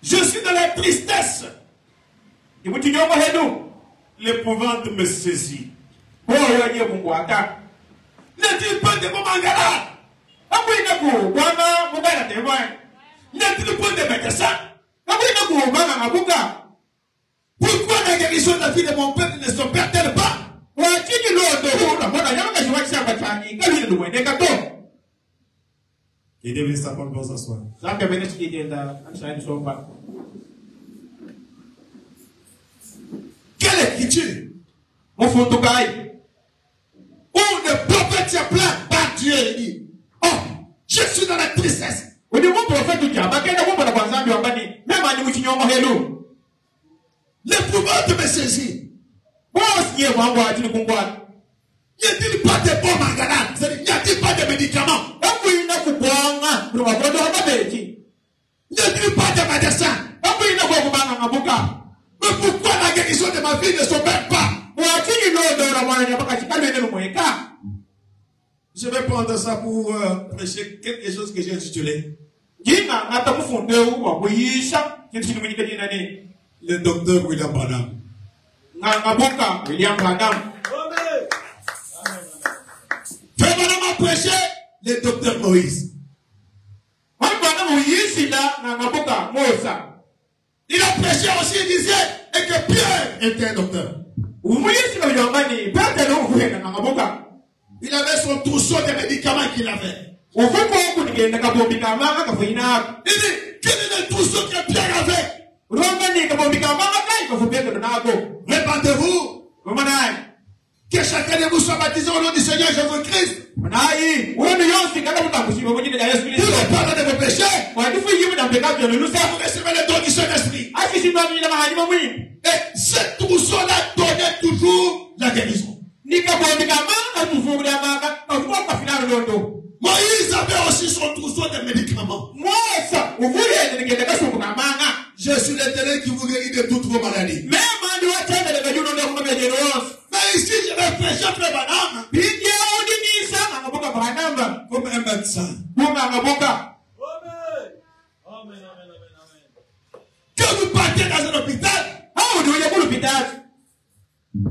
Je suis dans la tristesse. L'épouvante me saisit. N'est-il pas de mon mangala? N'est-il pas de médecin? Pourquoi la guérison de la vie de mon père ne s'opère-t-elle pas? Il devait s'apprendre pour s'asseoir. Quelle écriture? Où le prophète s'est plaint par Dieu et dit, oh, je suis dans la tristesse. L'épouvante me saisit. Y a-t-il pas de bons manganades? Y a-t-il pas de médicaments? Y a-t-il pas de médecins? Mais pourquoi la guérison de ma vie ne s'opère pas? Je vais prendre ça pour prêcher quelque chose que j'ai intitulé le docteur William Branham. Frère Branham a prêché le docteur Moïse. Il a prêché aussi, il disait, et que Pierre était un docteur. Il avait son trousseau de médicaments qu'il avait. Il dit, quel est le trousseau que Pierre avait? Répandez-vous que chacun de vous soit baptisé au nom du Seigneur Jésus-Christ. Pour le pardon de vos péchés. Vous recevez le don du Saint-Esprit. Et ce trousseau-là donnait toujours la guérison. Moïse avait aussi son trousseau de médicaments. Je suis l'Éternel qui vous guérit de toutes vos maladies. Mais ici, je vais prêcher Frère Branham comme un médecin. Quand vous partez dans un hôpital,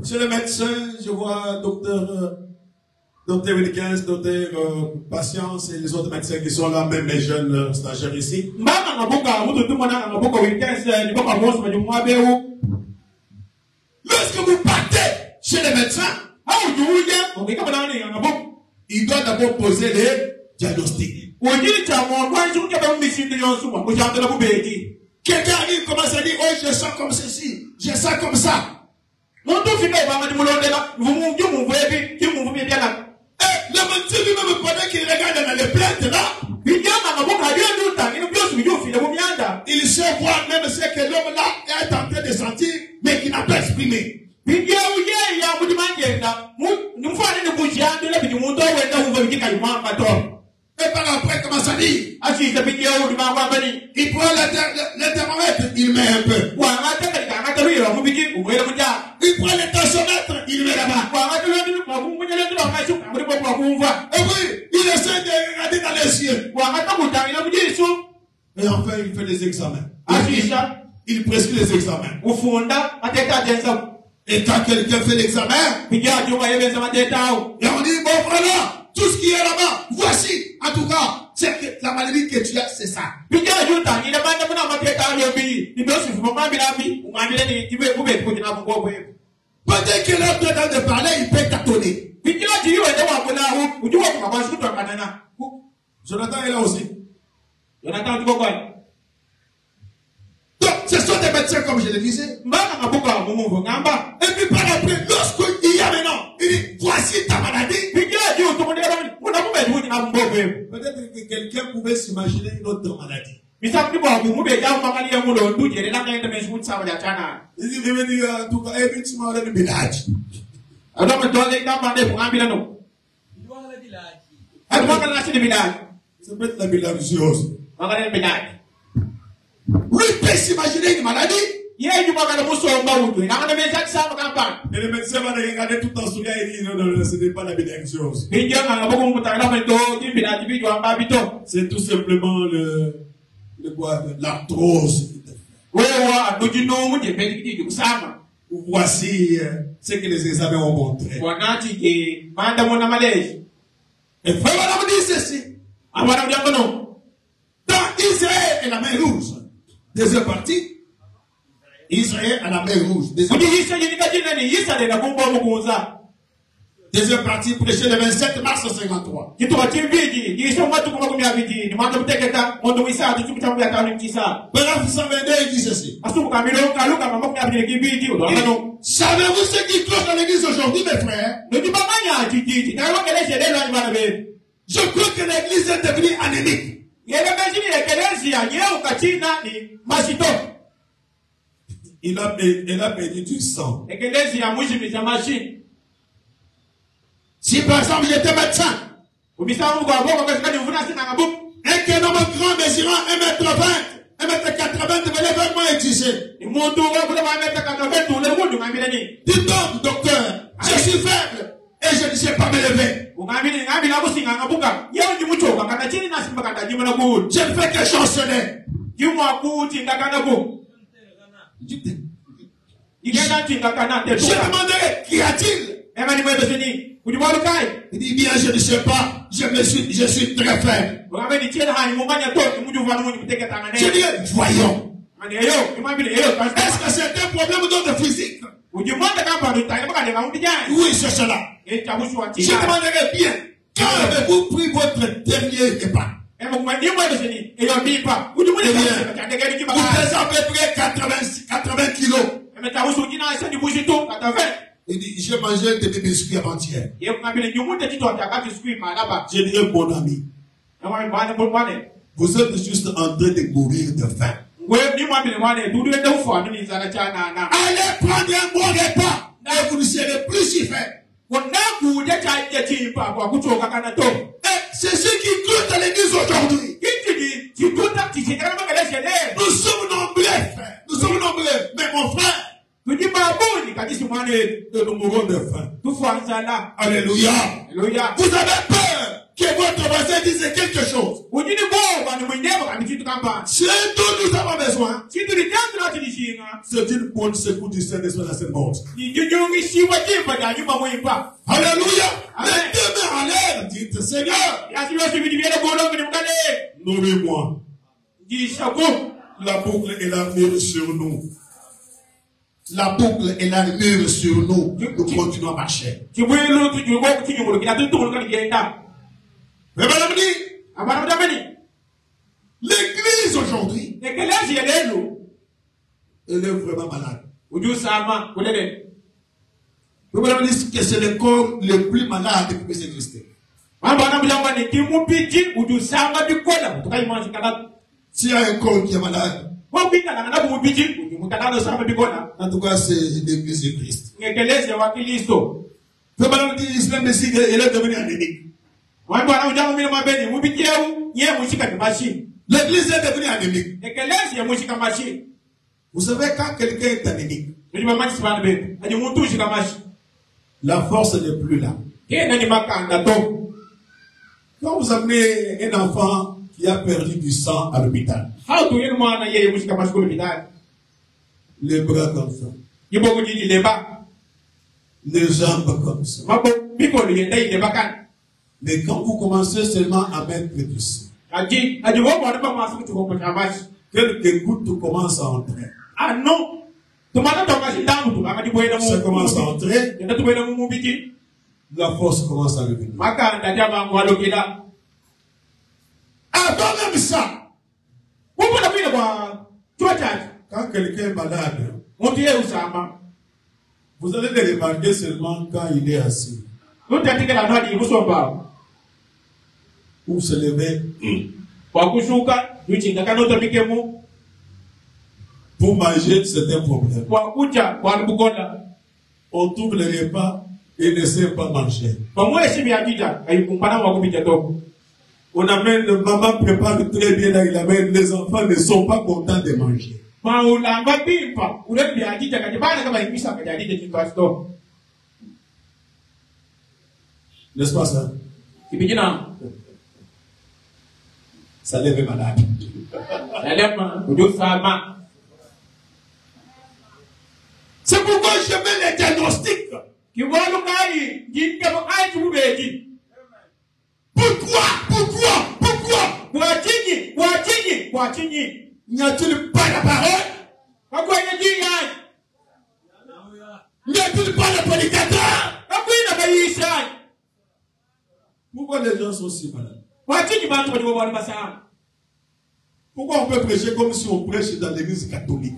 chez le médecin, je vois docteur Wilkins, docteur Patience et les autres médecins qui sont là, même les jeunes stagiaires ici. Lorsque vous partez chez les médecins, il doit d'abord poser les diagnostics. Quelqu'un arrive, commence à dire, oh, je sens comme ceci, je sens comme ça. Le médecin lui-même, pendant qu'il regarde dans les plaintes là, il sait voir même ce que l'homme là est en train de sentir, mais qui n'a pas exprimé. Et par après, comment ça dit? Il prend le thermomètre, il met un peu. Il prend le tensiomètre, il met là-bas. Et oui, il essaie de regarder dans les yeux. Et enfin, il fait les examens. Il prescrit les examens. Et quand quelqu'un fait l'examen, et on dit, bon voilà, tout ce qui est là-bas, voici, en tout cas, c'est que la maladie que tu as, c'est ça. Dès que l'autre est en train de parler, il peut tâtonner. Jonathan est là aussi. Donc, ce sont des médecins, comme je le disais. Et puis par après, lorsqu'il y a maintenant, il dit, voici ta maladie. Peut-être que quelqu'un pouvait s'imaginer une autre maladie. Il dit, en tout cas, effectivement, le village. Ça peut être la bilharziose. Lui peut s'imaginer une maladie. Et le médecin va regarder tout en souriant et dire non, ce n'est pas la meilleure chose. C'est tout simplement l'arthrose. Voici ce que les examens ont montré. Et frère, madame dit ceci. Dans Israël et la mer Rouge, deuxième partie, Israël à la mer Rouge. Deuxième partie, prêché le 27 mars 1953. Paragraphe 122, il dit ceci. Savez-vous ce qui cloche dans l'église aujourd'hui, mes frères? Je crois que l'église est devenue anémique. Elle a perdu du sang. Si par exemple j'étais médecin, et qu'un homme grand mesurant 1m20, 1m80 venait vers moi et disait, dis donc, docteur, je suis faible et je ne sais pas me lever. Je ne fais que chanceler. Je demanderai, qu'y a-t-il? Il dit bien, je ne sais pas, je suis très faible. Je dis, voyons. Est-ce que c'est un problème d'ordre physique? Oui, c'est cela. Je demanderai bien, quand avez-vous pris votre dernier repas? Vous pesez à peu près 80 kilos. Il dit, j'ai mangé un demi-biscuit avant-hier. J'ai dit, mon ami, vous êtes juste en train de mourir de faim. Allez prendre un bon repas et vous ne serez plus si faible. C'est ce qui cloche à l'église aujourd'hui. Nous sommes nombreux, frère. Nous sommes nombreux. Mais mon frère, nous mourrons de faim. Alléluia. Vous avez peur que votre voisin dise quelque chose. Ce dont nous avons besoin, c'est une bonne secours du Saint-Esprit dans cette mort. Alléluia. Mettez-moi en l'air, dites Seigneur. Nourris-moi. La boucle est l'armure sur nous. La boucle est l'armure sur nous. Nous continuons à marcher. L'église aujourd'hui, elle est vraiment malade. Nous pouvons dire que c'est le corps le plus malade qui puisse exister. S'il y a un corps qui est malade, en tout cas, c'est l'église de Christ. L'islam décide qu'elle est devenue anémique. L'église est devenue anémique. Vous savez, quand quelqu'un est anémique, la force n'est plus là. Quand vous amenez un enfant qui a perdu du sang à l'hôpital, les bras comme ça, les jambes comme ça. Mais quand vous commencez seulement à mettre du sang, quelques gouttes commencent à entrer. Ça commence à entrer. La force commence à revenir. Avant même ça, quand quelqu'un est malade, vous allez le remarquer seulement quand il est assis. Ou se lever. Pour manger, c'est un problème. On trouve le repas et ne sait pas manger. On amène, maman prépare très bien là, il amène, les enfants ne sont pas contents de manger. Maulanga pimpa, urebi ajija kajibana kama imisa kajadije kipasto. N'est-ce pas ça? Ça lève malade. C'est pourquoi je mets les diagnostics. Pourquoi? N'y a-t-il pas la parole? N'y a-t-il pas le prédicateur? Pourquoi les gens sont si malades? Pourquoi on peut prêcher comme si on prêche dans l'église catholique?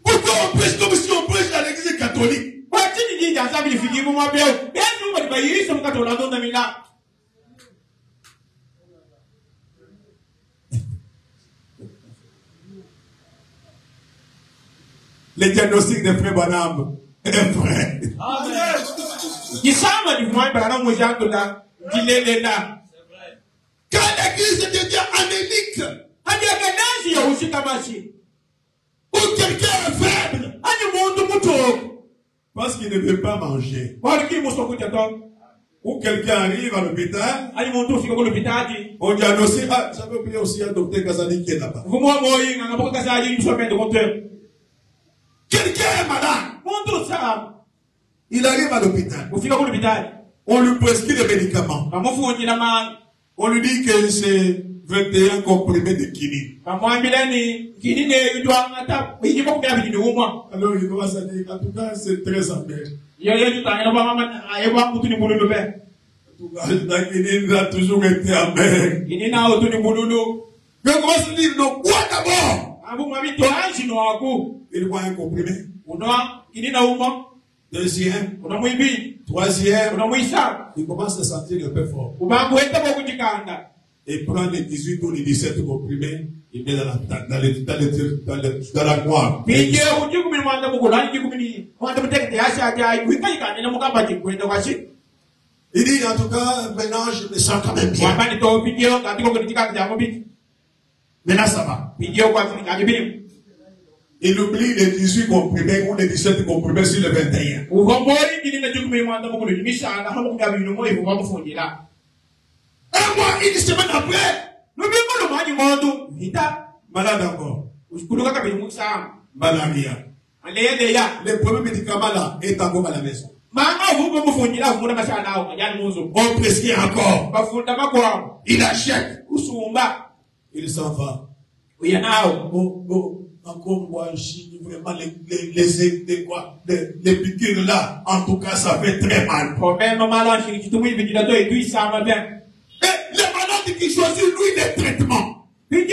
Pourquoi on prêche comme si on prêche dans l'église catholique? Les diagnostics des frères Banam est vrai. Quand l'église devient anémique, ou quelqu'un est faible, parce qu'il ne veut pas manger, ou quelqu'un arrive à l'hôpital, on diagnostique, j'avais oublié aussi un docteur Kazali qui est là-bas. Quelqu'un est malade. Il arrive à l'hôpital. On lui prescrit des médicaments. On lui dit que c'est 21 comprimés de quinine. Alors il commence à dire, en tout cas, c'est très amer. En tout cas, la quinine a toujours été amère. Mais on commence à dire, non, quoi d'abord? Il voit un comprimé. Deuxième. Troisième. Il commence à sentir un peu fort. Il prend les 18 ou les 17 comprimés. Il met dans la moire. Il dit en tout cas, maintenant je me sens quand même bien. Maintenant ça va. Il oublie les 18 comprimés ou les 17 comprimés sur le 21. Un mois, une semaine après, malade encore. Malaria. Les premiers médicaments là est encore à la maison. On prescrit encore. Il achète. Il s'en va. Encore moi, vraiment les piqûres là, en tout cas, ça fait très mal. Et les malades qui choisissent lui les traitements. Il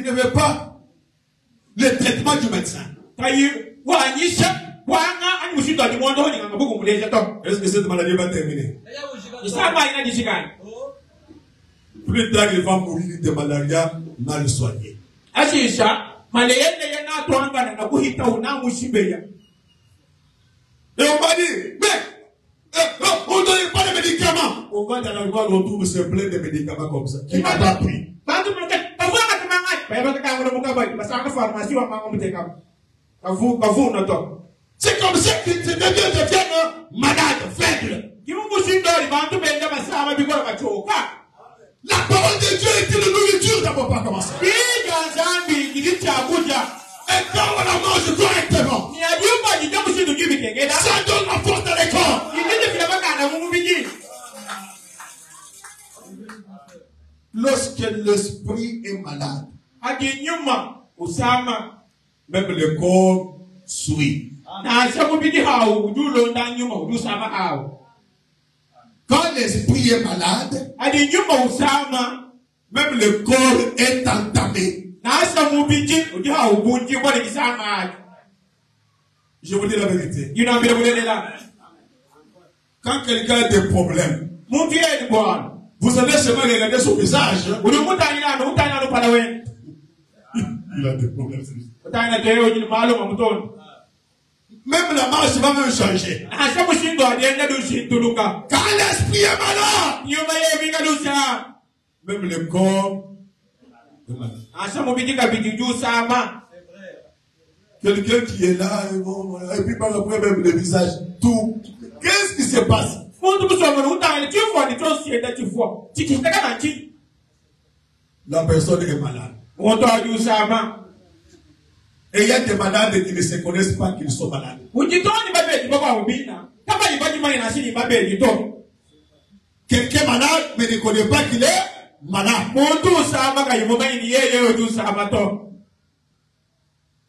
ne veut pas le traitement du médecin. Est-ce que cette maladie va terminer? Plus tard, il va mourir de malaria mal soignée. Et on va dire, mais on ne donne pas de médicaments. On va dans l'endroit où on trouve ce plein de médicaments comme ça. Qui n'a pas pris. C'est comme ça que ces deux deviennent malades, faibles. La parole de Dieu était la nourriture d'abord pas commencer. Et quand on la mange correctement, ça donne la force dans les corps. Lorsque l'esprit est malade, même le corps sourit. Quand l'esprit est malade, même le corps est entamé. Je vous dis la vérité. Quand quelqu'un a des problèmes, vous allez seulement regarder son visage. Il a des problèmes. Même la marche va même changer. Quand l'esprit est malade, même le corps est malade. Quelqu'un qui est là, et puis par après même le visage, tout. Qu'est-ce qui se passe? La personne est malade. Et il y a des malades qui ne se connaissent pas qu'ils sont malades. Quelqu'un est malade, mais ne connaît pas qu'il est malade.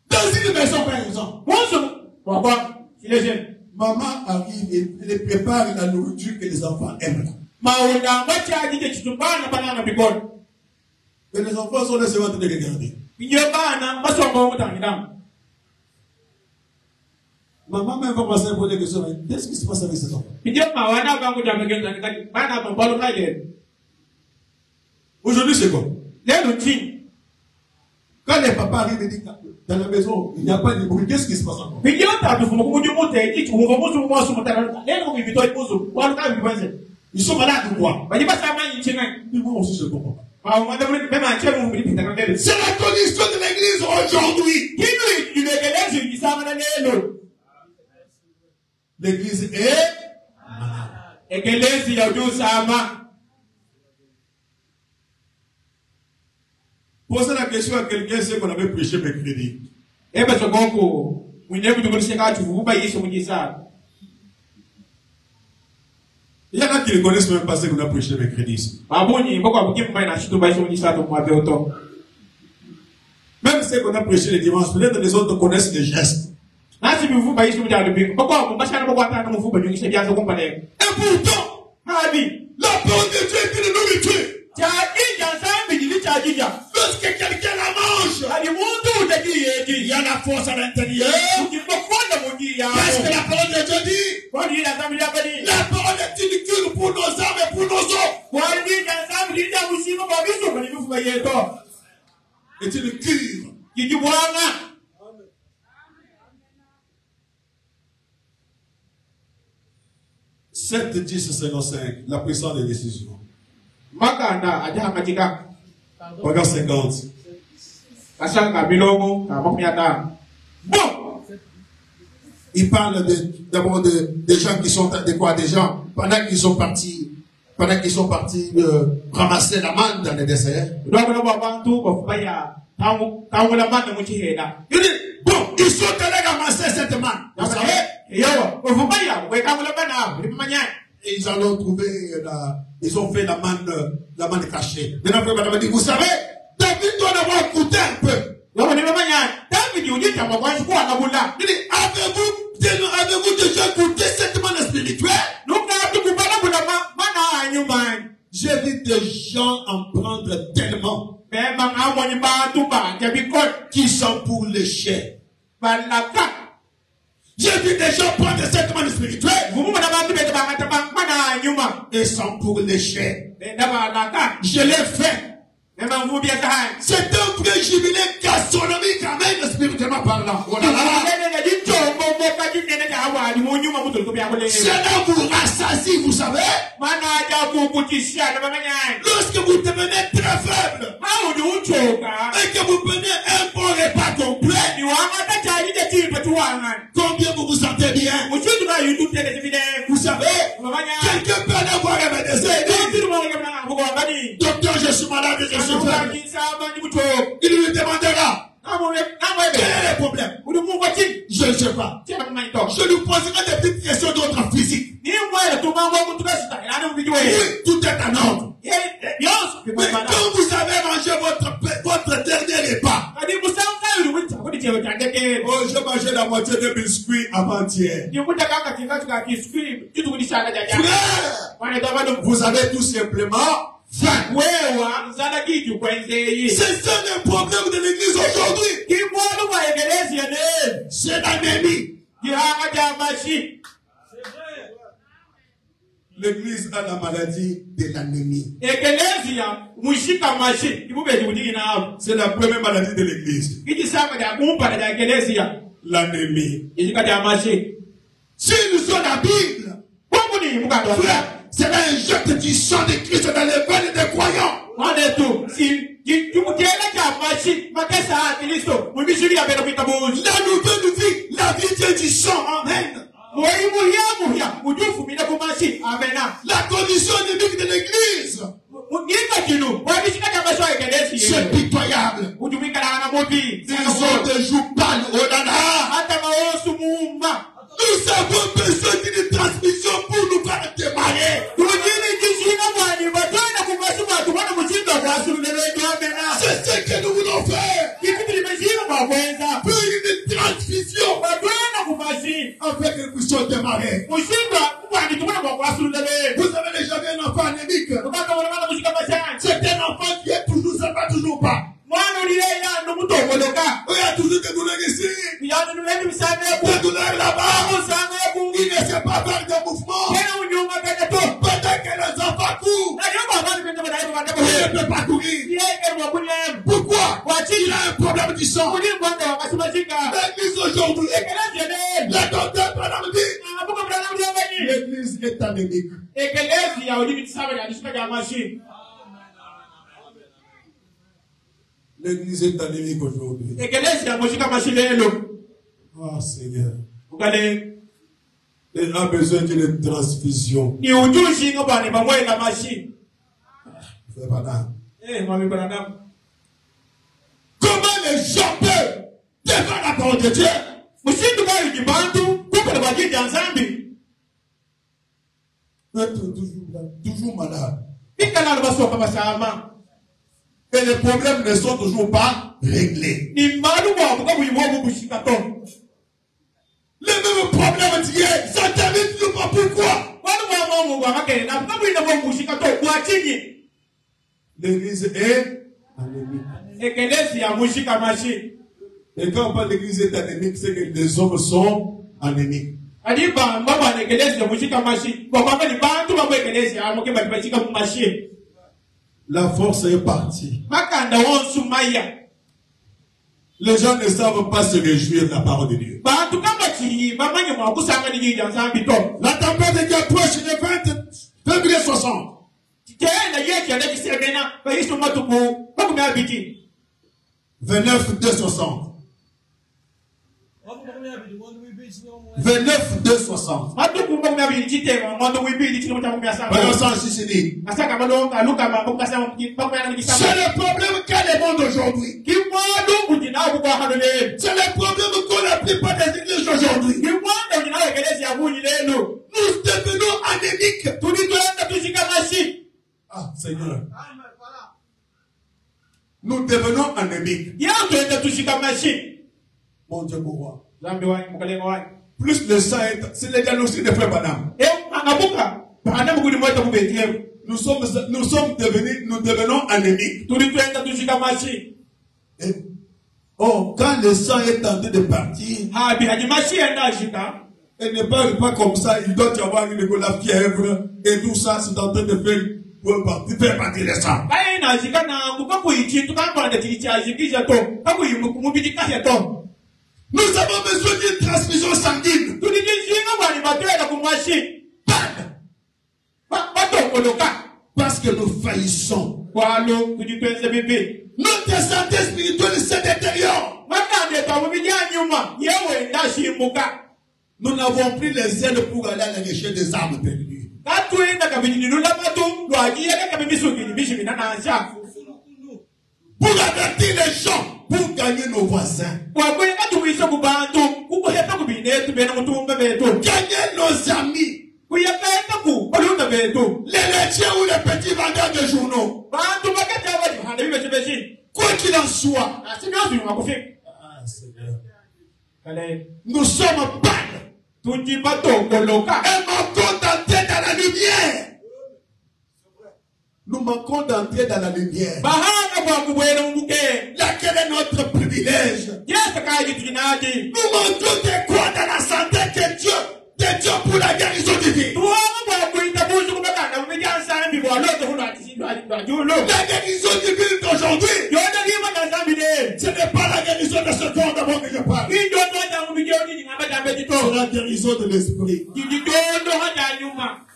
Dans une maison, par exemple, maman arrive et elle prépare la nourriture que les enfants aiment. Et les enfants sont laissés en train de regarder. Maman même va passer pour des questions. Qu'est-ce qui se passe avec ces enfants? Aujourd'hui, c'est quoi? Quand les papas arrivent et disent dans la maison, il n'y a pas de bruit, qu'est-ce qui se passe encore? Ils sont malades ou quoi? Moi aussi, je comprends pas. C'est la condition de l'église aujourd'hui. L'église est malade. Posez la question à quelqu'un, c'est qu'on avait prêché mercredi. Il y en a qui ne connaissent même pas ce qu'on a prêché mercredi. Même ce qu'on a prêché le dimanche, peut-être les autres connaissent les gestes. Et pourtant, la parole de Dieu est une nourriture. Lorsque quelqu'un la mange, il y a la force à l'intérieur. Qu'est-ce que la parole de Dieu dit? La parole est une cure pour nos âmes et pour nos os. C'est une cure. Sept 10-55, la puissance des décisions. Regarde 50. Bon. Il parle d'abord des gens qui sont de quoi? Des gens, pendant qu'ils sont partis ramasser la manne dans le désert. Il dit, bon, ils sont allés ramasser cette manne. Vous savez? Et ils en ont trouvé, ils ont fait la manne cachée. Maintenant, madame dit, vous savez, David doit avoir goûté un peu. Il dit, avez-vous déjà goûté cette manne spirituelle? J'ai vu des gens en prendre tellement qui sont pour les chairs. J'ai vu des gens prendre cette manne spirituelle et sont pour les chairs. Je l'ai fait. C'est un vrai jubilé gastronomique, amen, spirituellement parlant. Oh là là. Cela vous rassasie, vous savez. Lorsque vous devenez très faible et que vous prenez un bon repas complet, combien vous vous sentez bien? Vous savez, quelqu'un peut aller voir un médecin. Docteur, je suis malade, je suis faible. Il lui demandera, quel est le problème? Je ne sais pas. Je lui poserai des petites questions d'ordre physique. Oui, tout est en ordre. Mais quand vous avez mangé votre dernier repas, oh, j'ai mangé la moitié de biscuits avant-hier. Frère, vous avez tout simplement faim. C'est ça le problème de l'église aujourd'hui. C'est l'anémie. L'église a la maladie de l'anémie. C'est la première maladie de l'église. l'ennemi. Si nous sommes la Bible, frère, c'est un jet du sang de Christ dans les veines des croyants. Là nous vie, la vie vient du sang. Amen. La condition ennémique de l'église, c'est pitoyable. Ils ont des jours pâles. Oh là là. Nous avons besoin d'une transmission pour nous faire démarrer. C'est ce que nous voulons faire. Pour une transmission afin que nous puissions démarrer. Vous avez déjà vu un enfant anémique. C'est un enfant qui est toujours, ça va toujours pas. Il y a toujours des douleurs ici, des douleurs là-bas. Il ne sait pas faire de mouvement. Pendant que les enfants courent, il ne peut pas courir. Pourquoi? Il a un problème du sang. L'église aujourd'hui, le docteur Branham dit, l'église est anémique. L'église est anémique aujourd'hui. Ah Seigneur. Elle a besoin d'une transfusion. Comment les gens peuvent défendre la parole de Dieu? Toujours malade. Et les problèmes ne sont toujours pas réglés. Les mêmes problèmes d'hier, ça termine toujours pas. Pourquoi? L'église est anémique. Et quand on parle d'église est anémique, c'est que les hommes sont anémiques. La force est partie. Les gens ne savent pas se réjouir de la parole de Dieu. La tempête de Dieu approche le 20 février 60. 29 260. 29 260. C'est le problème qu'a le monde aujourd'hui. C'est le problème qu'ont la plupart des églises aujourd'hui. Nous devenons anémiques. Ah, Seigneur. Nous devenons anémiques. Mon Dieu, pourquoi? Plus le sang est, c'est le diagnostic de frère Branham. Nous devenons anémiques. Oh, quand le sang est en train de partir, elle ne parle pas comme ça, il doit y avoir la fièvre et tout ça, c'est en train de faire partir le sang. Nous avons besoin d'une transmission sanguine. Parce que nous faillissons. Notre santé spirituelle se détériore. Nous n'avons plus les ailes pour aller à la recherche des armes perdues. Pour avertir les gens, pour gagner nos voisins. Gagner nos amis. Les laitiers ou les petits vendeurs de journaux. Quoi qu'il en soit. Nous sommes pâles. Et manquons d'entrer dans la lumière. Nous manquons d'entrer dans la lumière. Laquelle est notre privilège? Nous manquons de quoi dans la santé que Dieu pour la guérison divine. La guérison divine d'aujourd'hui, ce n'est pas la guérison de ce corps d'abord que je parle. la guérison de l'esprit.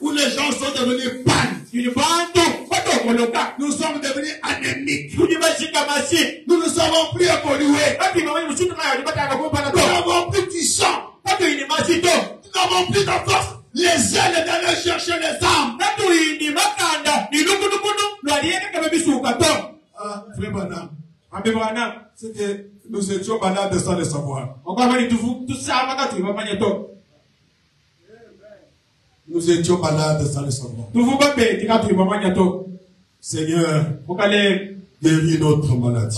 Où les gens sont devenus pâles. Nous sommes devenus anémiques. Nous ne savons plus évoluer. Nous n'avons plus du sang. Nous n'avons plus de force. Les ailes d'aller chercher les âmes. Ah, frère Branham. C'est que nous étions malades sans le savoir. Nous étions malades sans le savoir. Seigneur, guéris notre maladie.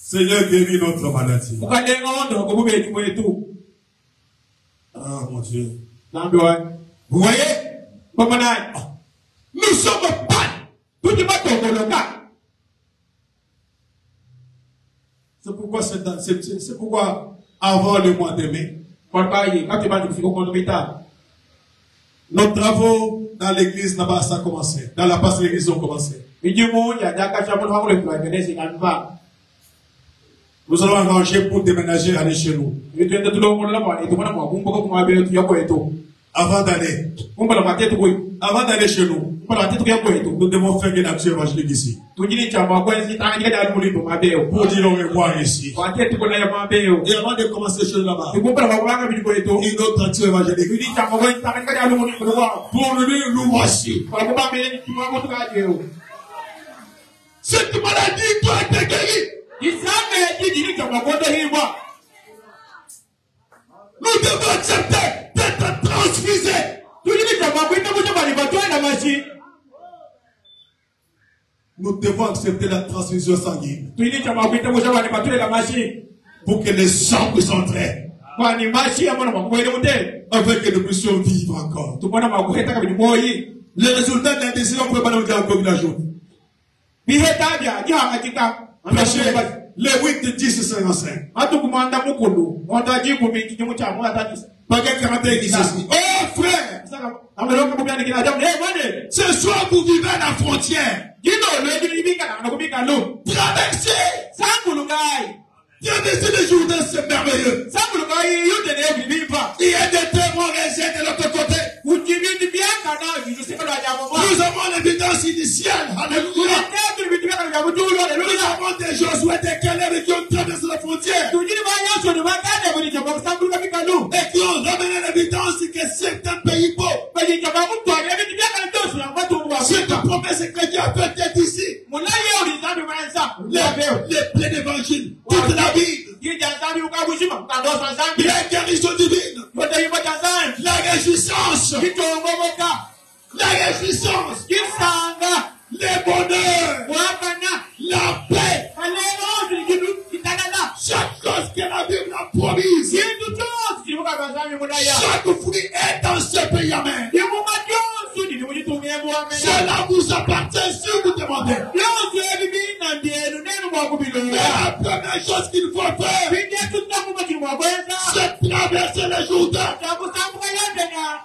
Seigneur, guéris notre maladie. Ah, mon Dieu. Vous voyez? Nous sommes pâles. C'est pourquoi avant le mois de mai, nos travaux dans l'église là-bas, ça a commencé. Dans la passe, l'église ont commencé. Nous allons arranger pour déménager, aller chez nous. Avant d'aller chez nous, nous devons faire une action évangélique ici. Pour dire au revoir ici. Et avant de commencer chez nous là-bas, une autre action évangélique. Pour nous, nous voici. Cette maladie doit être guérie. Nous devons accepter d'être transfusés. Nous devons accepter la transfusion sanguine pour que les sang puissent entrer, afin que nous puissions vivre encore. Les résultats de la décision pour pas nous dire encore une journée. Le 8 10 55. Pas quel caractère ici. Oh frère, ce soir vous vivez à la frontière. Traversez les Jourdain, c'est merveilleux. Il y a des témoins réservés de l'autre côté. Nous avons l'évidence initiale. Alléluia. Nous avons des Josué, des Caleb qui ont traversé la frontière. Et qui ont ramené l'évidence que certains pays beaux. Cette promesse que Dieu a faite ici. Les pleins d'évangile. Toute la vie. La guérison divine. La réjouissance. La réjouissance. Le bonheur. La paix. Chaque chose que la Bible a promise. Chaque fruit est dans ce pays. Amen. Cela vous appartient si vous demandez. Mais la première chose qu'il faut faire, c'est traverser le Jourdain.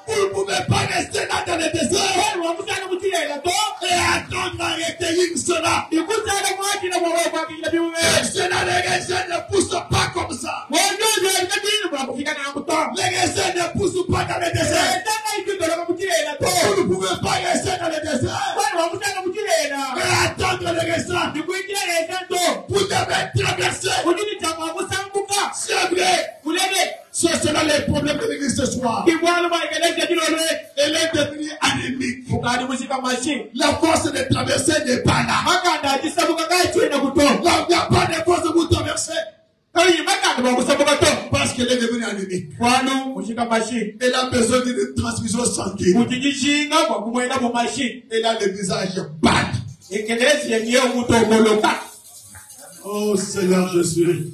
Vous ne pouvez pas rester là dans le désert et attendre à recueillir cela. Et cela, les raisins ne poussent pas comme ça. Les raisins ne poussent pas dans le désert. Vous ne pouvez pas rester dans le désert et attendre les raisins. Vous devez traverser. C'est vrai. C'est cela les problèmes de l'église ce soir. Elle est devenue anémique. La force de traverser n'est pas là. Il n'y a pas de force de vous traverser. Parce qu'elle est devenue anémique. Elle a besoin d'une transfusion sanguine. Elle a le visage pâle. Oh Seigneur Jésus.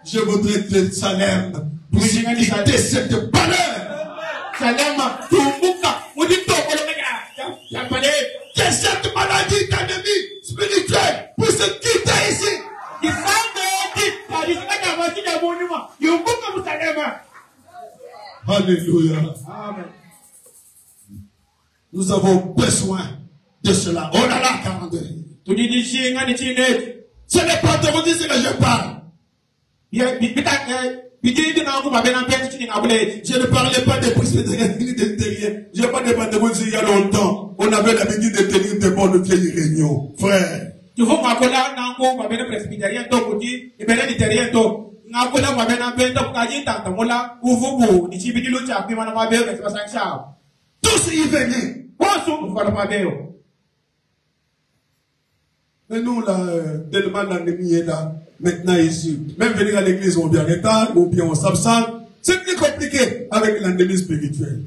Je voudrais que Salem puisse quitter cette balade. Que cette maladie d'anémie spirituelle puisse quitter ici. Alléluia. Amen. Nous avons besoin de cela. Oh là là, 42. Ce n'est pas de vous dire que je parle. Je ne parlais pas des prises de l'intérieur. Je ne parlais pas de vous il y a longtemps. On avait l'habitude de tenir de bonnes vieilles réunions. Frère. Tu vois, ma collègue, on va presbytérien, et bien l'intérieur, tous y venaient. Mais nous, là, tellement l'ennemi est là, maintenant ici. Même venir à l'église, on vient en retard, ou bien on s'absente. C'est plus compliqué avec l'ennemi spirituel.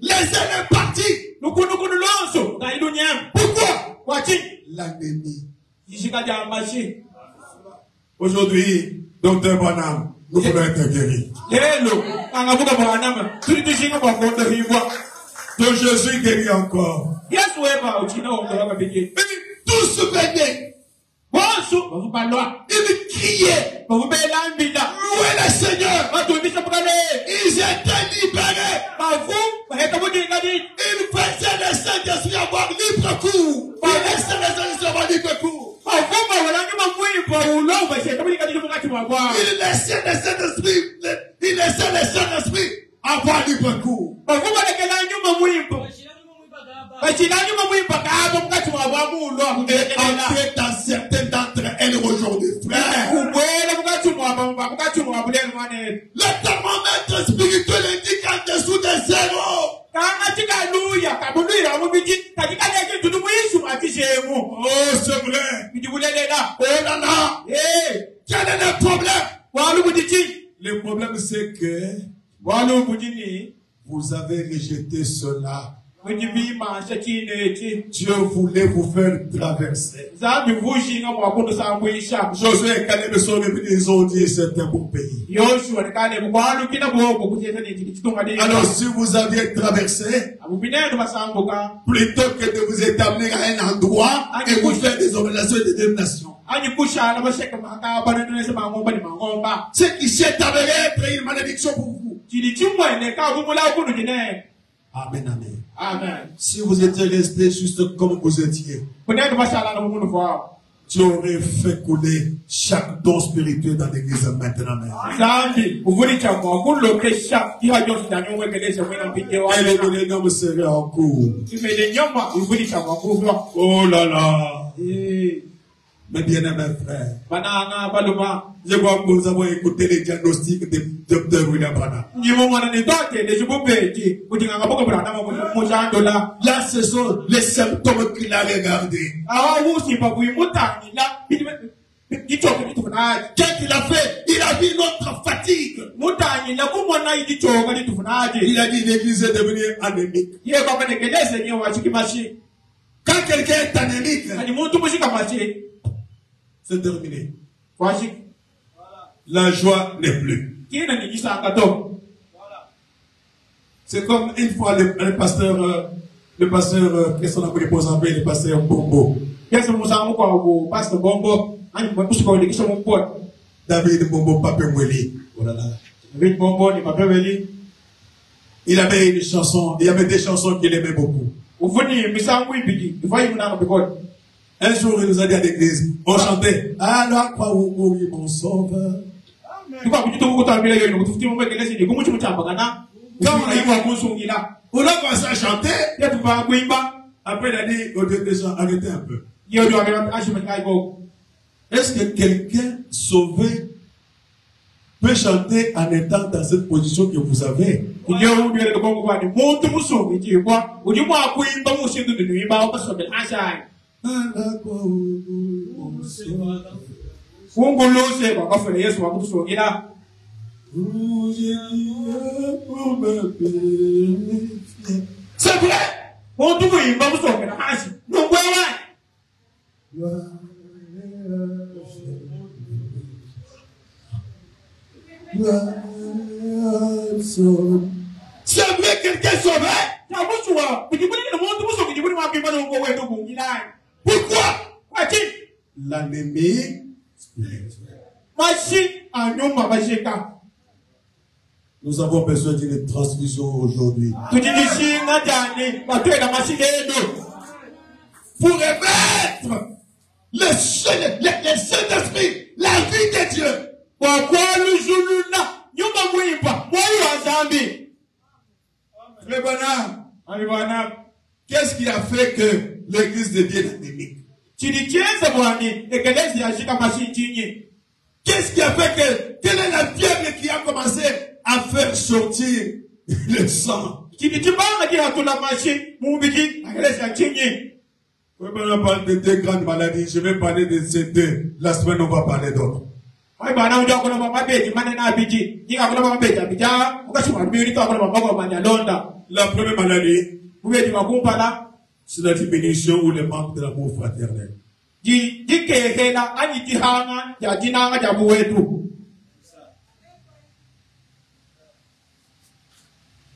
Laissez-le partir. Pourquoi? L'ennemi. Aujourd'hui, docteur Branham, nous voulons être guéris. Donc Jésus guérit encore. Tous venaient. Ils criaient. Louez le Seigneur. Ils étaient libérés. Ils faisaient le Saint-Esprit avoir libre cours. Ils laissaient le Saint-Esprit avoir libre cours. Il laissait le Saint-Esprit. Il laissait le Saint-Esprit avoir libre cours. Entrez dans certains d'entre elles aujourd'hui, frère. Le thermomètre spirituel indique en dessous de 0. Oh, c'est vrai. Oh là là. Quel est le problème? Le problème, c'est que vous avez rejeté cela. Dieu voulait vous faire traverser. Josué et Caleb sont venus, ils ont dit c'est un beau pays. Alors si vous aviez traversé, plutôt que de vous établir à un endroit et vous faire des organisations et des dénominations, ce qui s'est avéré être une malédiction pour vous. Amen, amen. Amen. Si vous étiez resté juste comme vous étiez, tu aurais fait couler chaque don spirituel dans l'église maintenant. Et les noms seraient en cours. Oh là là. Mes bien-aimés frères, je vois que nous avons écouté les diagnostics de Dr. William Branham. Là, ce sont les symptômes qu'il a regardés. Qu'est-ce qu'il a fait? Il a vu notre fatigue. Il a dit l'église est devenue anémique. Quand quelqu'un est anémique, c'est terminé. La joie n'est plus. C'est comme une fois le pasteur, qu'est-ce qu'on appelle le pasteur Bombo. David Bombo Papemweli. Il avait une chanson, il y avait des chansons qu'il aimait beaucoup. Un jour, il nous a dit à l'église, on chantait, alors quoi vous mourir mon sauveur. On a commencé à chanter. Après, il a dit aux deux gens, arrêtez un peu. Est-ce que quelqu'un sauvé peut chanter en étant dans cette position que vous avez? C'est vrai. C'est vrai, quelqu'un sauvé. Pourquoi? L'ennemi spirituel. Nous avons besoin d'une transfusion aujourd'hui. pour émettre le Saint-Esprit, la vie de Dieu. Qu'est-ce qui a fait que l'église devient anémique? Qu'est-ce qui a fait que, quelle est la fièvre qui a commencé à faire sortir le sang? On parle de deux grandes maladies. Je vais parler de ces deux. La semaine, on va parler d'autres. La première maladie, c'est la diminution ou le manque de l'amour fraternel.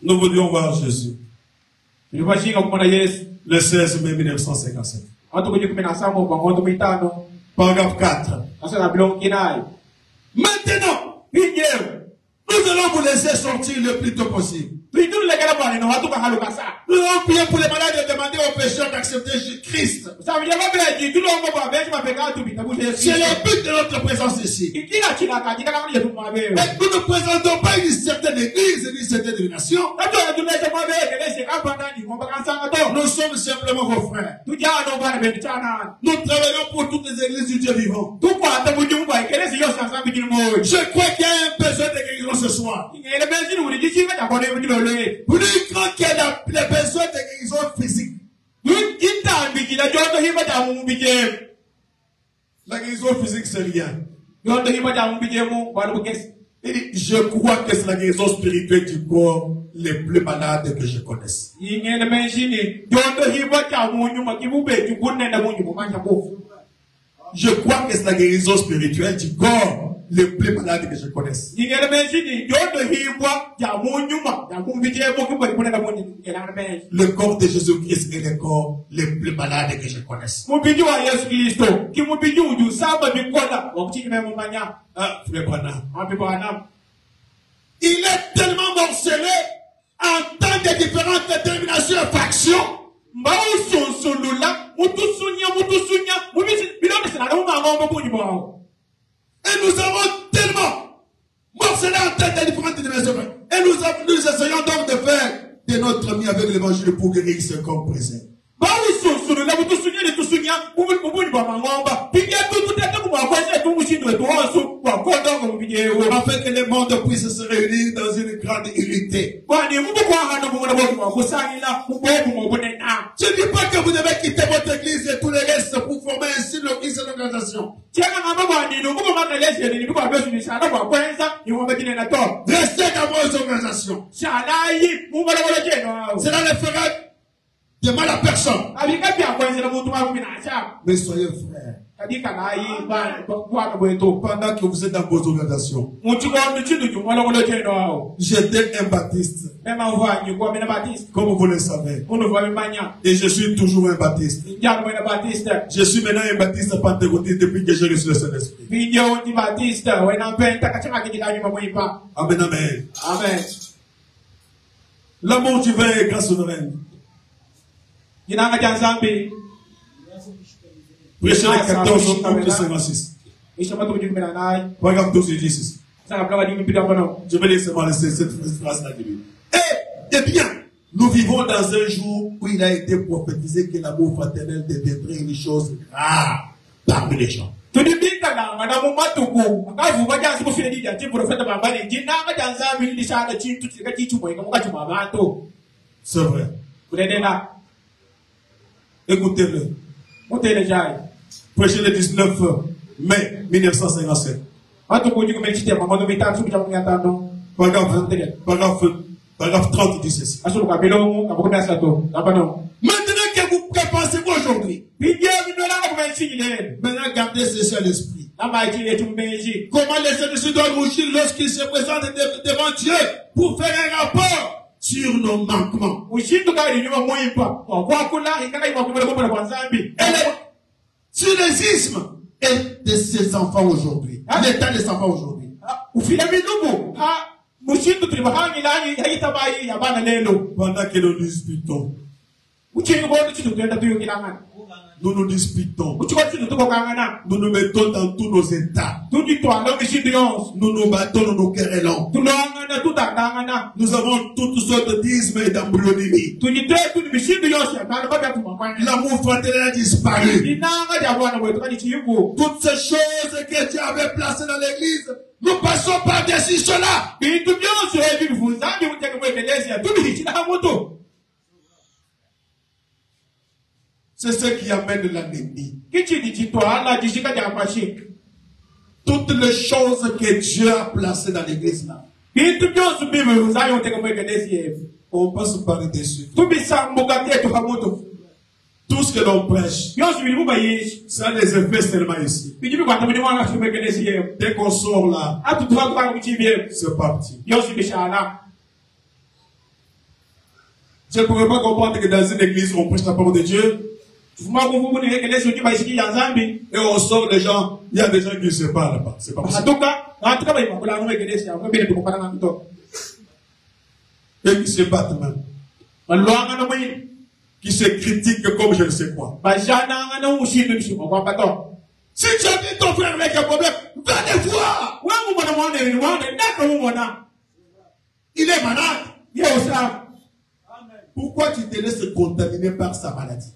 Nous voudrions voir Jésus. Le 16 mai 1957. Paragraphe 4. Maintenant, nous allons vous laisser sortir le plus tôt possible. Nous allons prier pour les malades et demander aux pécheurs d'accepter Christ. C'est le but de notre présence ici. Et nous ne présentons pas une certaine église, une certaine dénomination. Nous sommes simplement vos frères. Nous travaillons pour toutes les églises du Dieu vivant. Je crois qu'il y a un besoin de guérison ce soir. Plus grand qu'il y a les besoins de guérison physique. La guérison physique, c'est rien. Je crois que c'est la guérison spirituelle du corps les plus malades que je connaisse. Je crois que c'est la guérison spirituelle du corps les plus malades que je connaisse. Le corps de Jésus-Christ est le corps les plus malades que je connaisse. Il est tellement morcelé en tant que différentes déterminations et factions. Et nous avons tellement morcelé en tête de différentes dimensions. Et nous essayons donc de faire de notre ami avec l'évangile pour guérir ce corps présent. Afin que le monde puisse se réunir dans une grande unité. Je ne dis pas que vous devez quitter votre église et tout le reste pour former ainsi une seule organisation. Restez dans vos organisations. Cela ne fera de mal à personne. Mais soyez frères. Pendant que vous êtes dans vos organisations, j'étais un baptiste, comme vous le savez, et je suis toujours un baptiste. Je suis maintenant un baptiste pentecôtiste depuis que j'ai reçu le Saint-Esprit. Amen, amen. Amen. L'amour divin est grand souverain. Prêchez les 14 au 56. Paragraphe 12 et 16. Je vais laisser cette phrase-là. Eh bien, nous vivons dans un jour où il a été prophétisé que l'amour fraternel deviendrait une chose rare parmi les gens. C'est vrai. Écoutez-le. Prêchez le 19 mai 1957. Paragraphe 30 dit ceci. Maintenant que vous pensez-vous aujourd'hui? Maintenant gardez ceci à l'esprit. Comment les séducteurs doivent rougir lorsqu'ils se présentent devant Dieu pour faire un rapport sur nos manquements. Sur les ismes et de ses enfants aujourd'hui. L'état des enfants aujourd'hui. Pendant que nous disputons. Nous nous disputons. Nous nous mettons dans tous nos états. Nous nous battons, nous nous querellons. Nous avons toutes sortes d'ismes et d'embryonnerie. L'amour fraternel a disparu. Toutes ces choses que Dieu avait placées dans l'église, nous passons par-dessus cela. C'est ce qui amène l'ennemi. Toutes les choses que Dieu a placées dans l'église là, on passe par-dessus. Tout ce que l'on prêche, ça a les effets seulement ici. Dès qu'on sort là, c'est parti. Je ne pourrais pas comprendre que dans une église, on prêche la parole de Dieu. Et on sort les gens, il y a des gens qui se parlent là-bas. C'est pas possible. Et qui se battent même. Qui se critiquent comme je ne sais quoi. Si tu as dit ton frère avec un problème, va les voir. Il est malade. Pourquoi tu te laisses contaminer par sa maladie?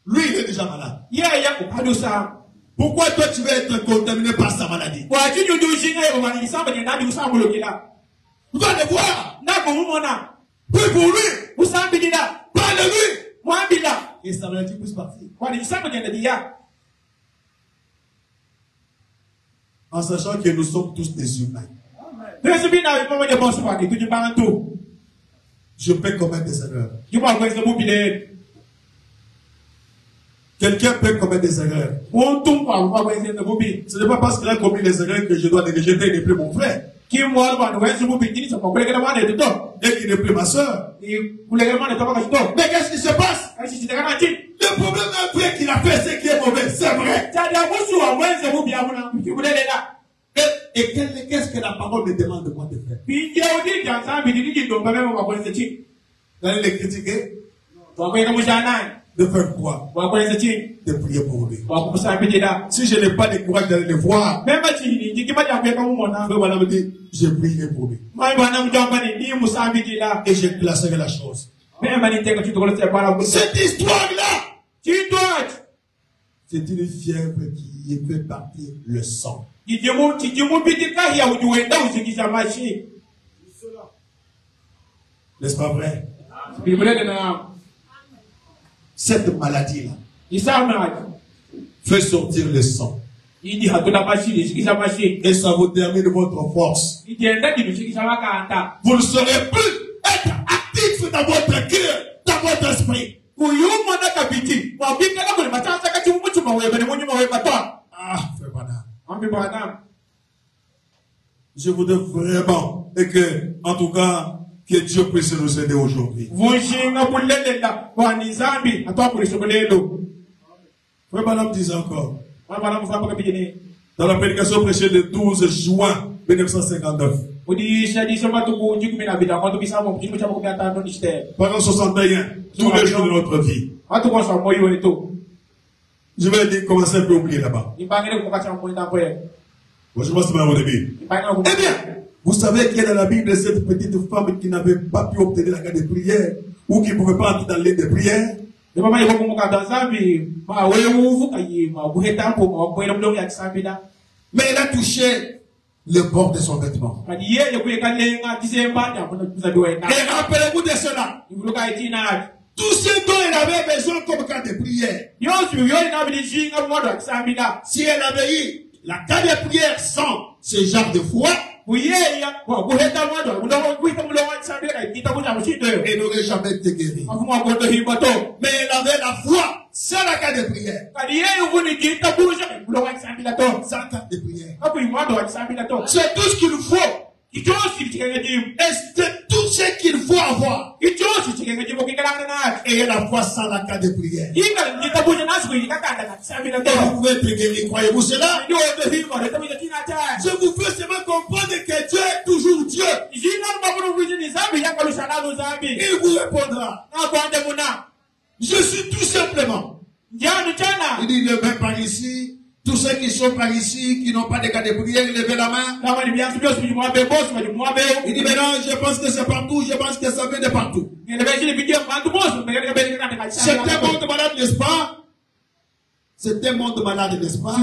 Lui, il est déjà malade. Pourquoi toi tu veux être contaminé par sa maladie? Va les voir. Prie pour lui. Parle de lui. Et sa maladie puisse partir. En sachant que nous sommes tous des humains. Je peux commettre des erreurs. Quelqu'un peut commettre des erreurs. Ce n'est pas parce qu'il a commis des erreurs que je dois négliger et ne plus mon frère. Et qui n'est plus ma soeur. Mais qu'est-ce qui se passe? Le problème d'un frère qu'il a fait, c'est qu'il est mauvais. C'est vrai. Et qu'est-ce que la parole me demande de moi de faire? D'aller les critiquer? De faire quoi? De prier pour lui. Si je n'ai pas le courage d'aller les voir, frère Branham me dit, je prierai pour lui. Et je classerai la chose. Cette histoire-là, c'est une fièvre qui fait partir le sang. N'est-ce pas vrai? Cette maladie-là fait sortir le sang. Et ça vous termine votre force. Vous ne saurez plus être actif dans votre cœur, dans votre esprit. Ah, frère Branham. Je voudrais vraiment, et que, en tout cas, que Dieu puisse nous aider aujourd'hui. Frère Branham disait encore, dans la prédication prêchée le 12 juin 1959, pendant 61, tous les jours de notre vie. Je vais dire, commencer un peu à oublier là-bas. Bon, je pense que c'est au début. Eh bien, vous savez qu'il y a dans la Bible cette petite femme qui n'avait pas pu obtenir la garde de prière ou qui ne pouvait pas entrer dans l'aide de prière. Mais elle a touché le bord de son vêtement. Et rappelez-vous de cela. Tout ce dont elle avait besoin comme cas de prière. Si elle avait eu la cas de prière sans ce genre de foi, elle n'aurait jamais été guérie. Mais elle avait la foi sans la cas de prière. Sans cas de prière. C'est tout ce qu'il faut. Et c'est tout ce qu'il faut avoir. Et la foi sans la cas de prière. Vous pouvez être guéri, croyez-vous cela? Je vous fais seulement comprendre que Dieu est toujours Dieu. Il vous répondra. Je suis tout simplement. Il dit, levez par ici. Tous ceux qui sont par ici, qui n'ont pas de cas de prière, levez la main. Il dit, mais non, je pense que c'est partout, je pense que ça vient de partout. C'est un monde malade, n'est-ce pas? C'est un monde malade, n'est-ce pas?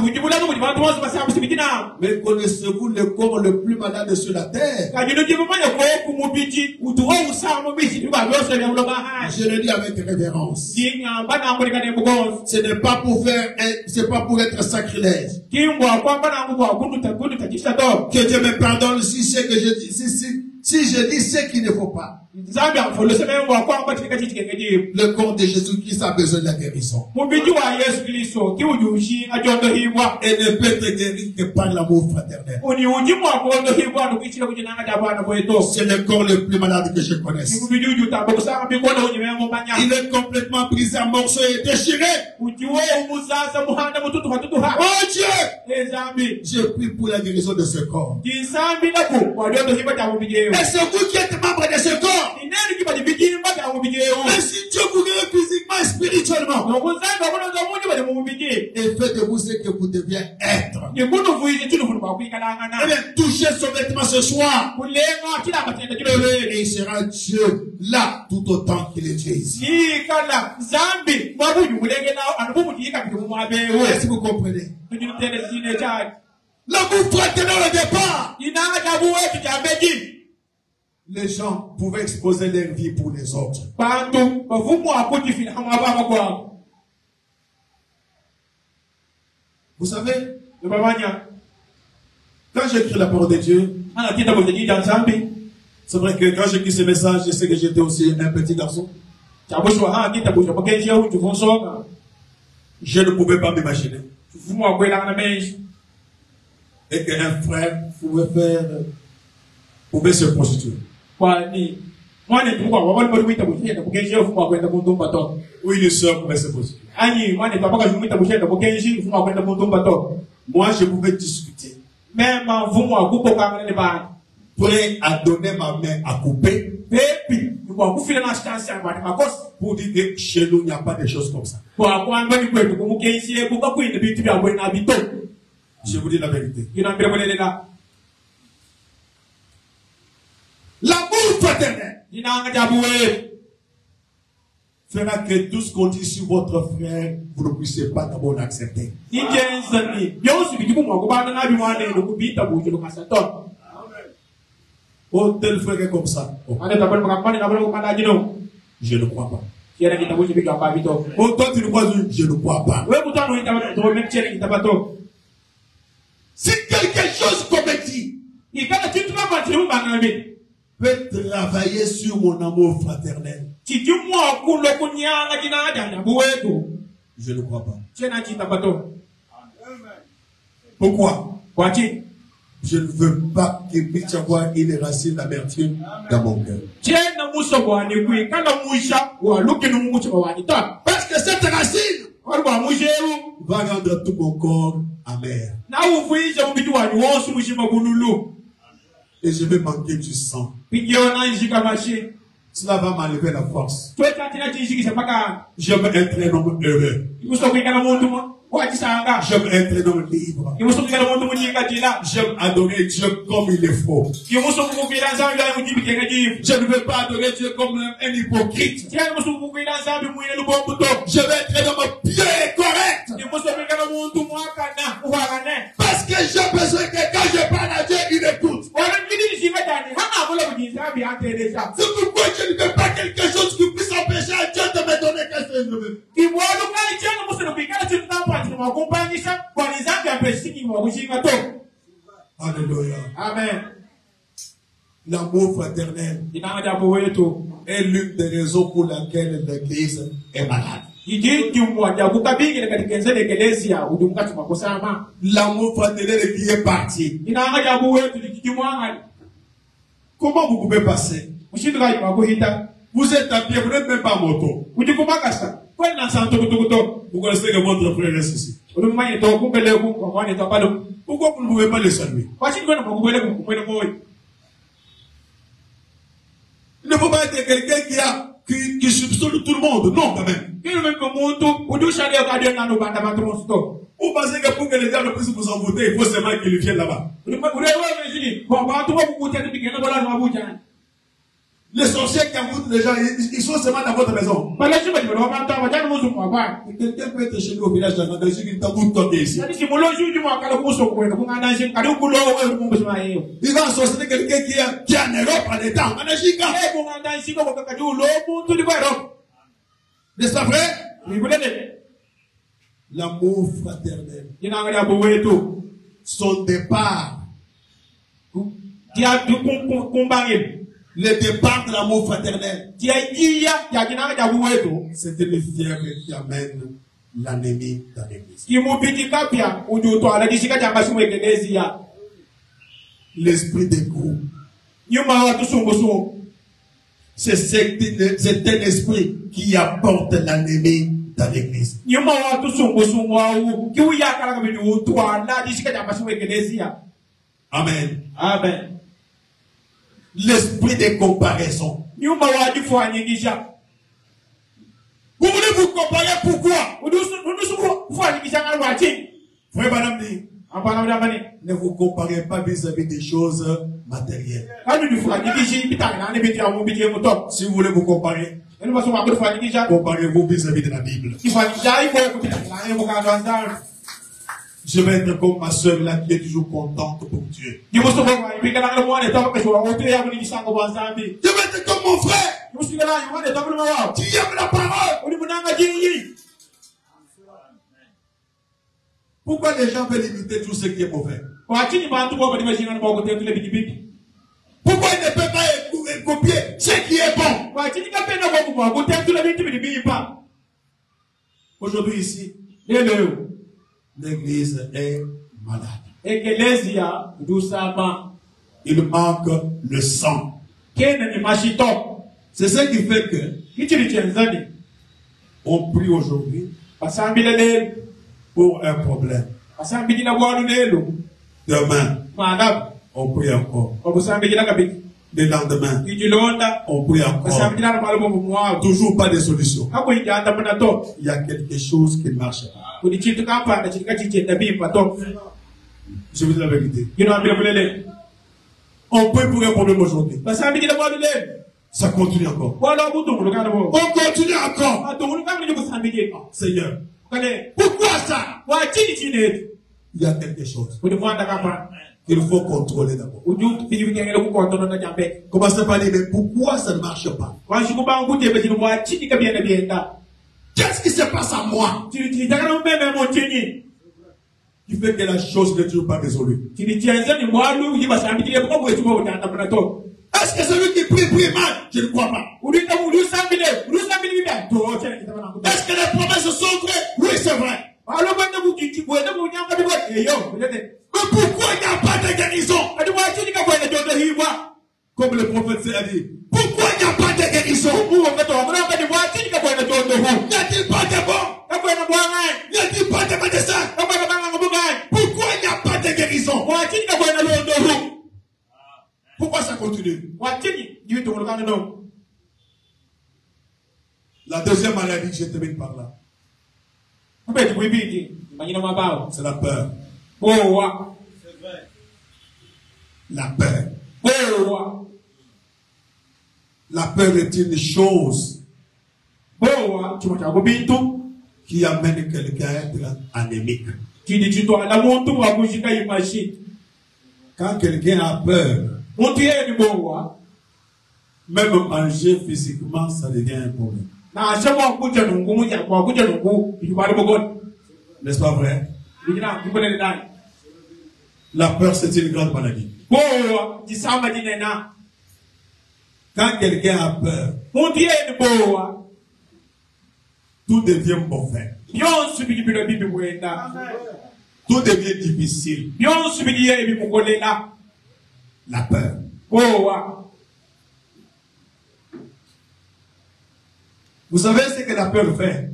Mais connaissez-vous le corps le plus malade sur la terre? Je le dis avec révérence. Ce n'est pas pour faire, c'est pas pour être sacrilège. Que Dieu me pardonne si c'est que je dis, si je dis ce qu'il ne faut pas. Le corps de Jésus-Christ a besoin de la guérison. Et ne peut être guéri que par l'amour fraternel. C'est le corps le plus malade que je connaisse. Il est complètement brisé en morceaux et déchiré. Oh Dieu, je prie pour la guérison de ce corps. Et c'est vous qui êtes membre de ce corps. Mais si Dieu vous guérit physiquement et spirituellement, et faites de vous ce que vous deviez être. Eh bien, touchez son vêtement ce soir. Et il sera Dieu là tout autant qu'il est Dieu ici. Est-ce que vous comprenez? L'amour fraternel au départ. Les gens pouvaient exposer leur vie pour les autres. Vous savez, quand j'écris la parole de Dieu, c'est vrai que quand j'écris ce message, je sais que j'étais aussi un petit garçon. Je ne pouvais pas m'imaginer. Et qu'un frère pouvait se prostituer. Ou une soeur pouvait se prostituer. Moi, je pouvais discuter. Prêt à donner ma main à couper. Pour dire que chez nous, il n'y a pas de choses comme ça. Je vous dis la vérité. L'amour fraternel fera que tout ce qu'on dit sur votre frère, vous ne puissiez pas d'abord l'accepter. Oh, tel frère est comme ça. Oh. Je ne crois pas. Oh, toi tu ne crois pas? Je ne crois pas. Si quelque chose comme dit peut travailler sur mon amour fraternel, je ne crois pas. Pourquoi? Je ne veux pas qu'il puisse y avoir une racine d'amertume dans mon cœur. Parce que cette racine va rendre tout mon corps amer. Et je vais manquer du sang. Cela va m'enlever la force. J'aime être un homme heureux. J'aime être un homme libre. J'aime adorer Dieu comme il le faut. Je ne veux pas adorer Dieu comme un hypocrite. Je veux être un homme pieux et correct. Parce que j'ai besoin que quand je parle à Dieu, il écoute. C'est pourquoi je ne veux pas quelque chose qui puisse empêcher à Dieu de me donner quelque chose de mieux. Alléluia. Amen. L'amour fraternel est l'une des raisons pour laquelle l'Église est malade. L'amour fraternel qui est parti. Comment vous pouvez passer? Vous êtes à pied, vous n'êtes même pas en moto. Vous connaissez que votre frère reste ici. Pourquoi vous ne pouvez pas le saluer? Ne ne faut pas être quelqu'un qui soupçonne tout le monde. Non, quand même. Vous pensez que pour que les gens ne puissent vous en voter, il faut seulement qu'ils viennent là-bas. Les sorciers qui envoûtent les gens, ils sont seulement dans votre maison. Quelqu'un peut être chez nous au village dans il t'envoûte comme ici. Il va sortir quelqu'un qui est en Europe en état. N'est-ce pas vrai? L'amour fraternel. Son départ. Le départ de l'amour fraternel. C'est une fièvre qui amène l'ennemi dans l'église. L'esprit des groupes. C'est un esprit qui apporte l'ennemi dans l'église. Amen. Amen. L'esprit de comparaison. Vous voulez vous comparer pourquoi? Frère Madame dit, ne vous comparez pas vis-à-vis des choses matérielles. Si vous voulez vous comparer, comparez-vous vis-à-vis de la Bible. Je vais être comme ma soeur là qui est toujours contente pour Dieu. Je vais être comme mon frère qui aime la parole. Pourquoi les gens veulent imiter tout ce qui est mauvais? Pourquoi ils ne peuvent pas copier ce qui est bon? Aujourd'hui ici, l'église est malade. Il manque le sang. C'est ce qui fait que on prie aujourd'hui pour un problème. Demain, on prie encore. Le lendemain, on prie encore. Toujours pas de solution. Il y a quelque chose qui ne marche pas. Je vous dis la vérité. On prie pour un problème aujourd'hui. Ça continue encore. On continue encore. Seigneur, pourquoi ça? Il y a quelque chose qu'il faut contrôler d'abord. Commencez par dire, mais pourquoi ça ne marche pas? Qu'est-ce qui se passe à moi qui fait que la chose n'est toujours pas résolue? Est-ce que celui qui prie mal? Je ne crois pas. Est-ce que les promesses sont vraies? Oui, c'est vrai. Mais pourquoi il n'y a pas de guérison? Comme le prophète a dit, pourquoi il n'y a pas de guérison? N'y a-t-il pas de bon? N'y a-t-il pas de médecin? Pourquoi il n'y a pas de guérison? Pourquoi ça continue? La deuxième maladie, je termine par là. C'est la peur. La peur. La peur est une chose qui amène quelqu'un à être anémique. Quand quelqu'un a peur, même manger physiquement, ça devient un problème. N'est-ce pas vrai? La peur, c'est une grande maladie. Quand quelqu'un a peur, tout devient mauvais. Tout devient difficile. La peur. Vous savez ce que la peur fait?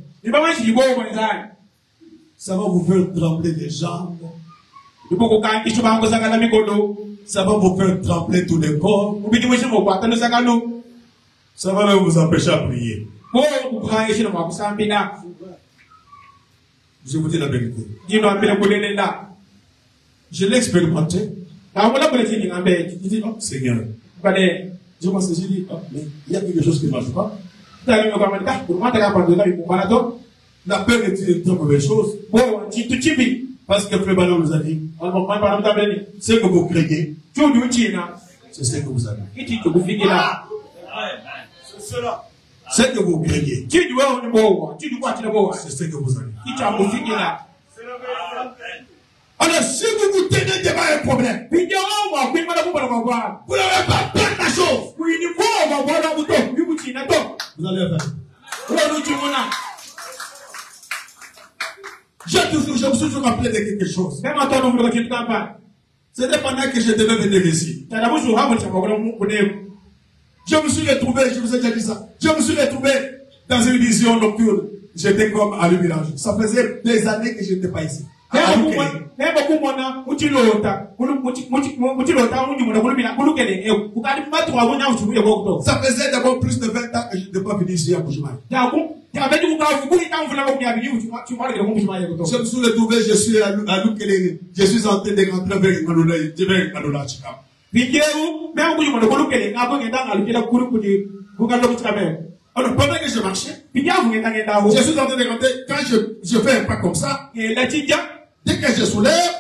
Ça va vous faire trembler les jambes. Ça va vous faire trembler tout le corps. Ça va même vous empêcher à prier. Je vous dis la vérité. Je l'ai expérimenté. Seigneur. Je m'en suis dit, mais il y a quelque chose qui ne marche pas. La peur est une très mauvaise chose. Parce que Frère Ballon nous a dit, ce que vous craignez, c'est ce que vous avez. C'est cela. Ce que vous craignez, c'est ce que vous avez. Alors, si vous vous tenez devant un problème, vous n'avez pas peur de la chose. Vous allez faire. Je me suis toujours rappelé de quelque chose. C'était pendant que je devais venir ici. Je me suis retrouvé, je vous ai déjà dit ça, je me suis retrouvé dans une vision nocturne. J'étais comme à l'humilage. Ça faisait des années que je n'étais pas ici. Ça faisait d'abord plus de 20 ans que je n'étais pas venu ici à Bujumaï. Je me suis retrouvé, je suis à Lukelele, je suis en train de rentrer vers Manola Chikam. Alors pendant que je marchais, je suis en train de rentrer, quand je fais un pas comme ça, dès que je soulève,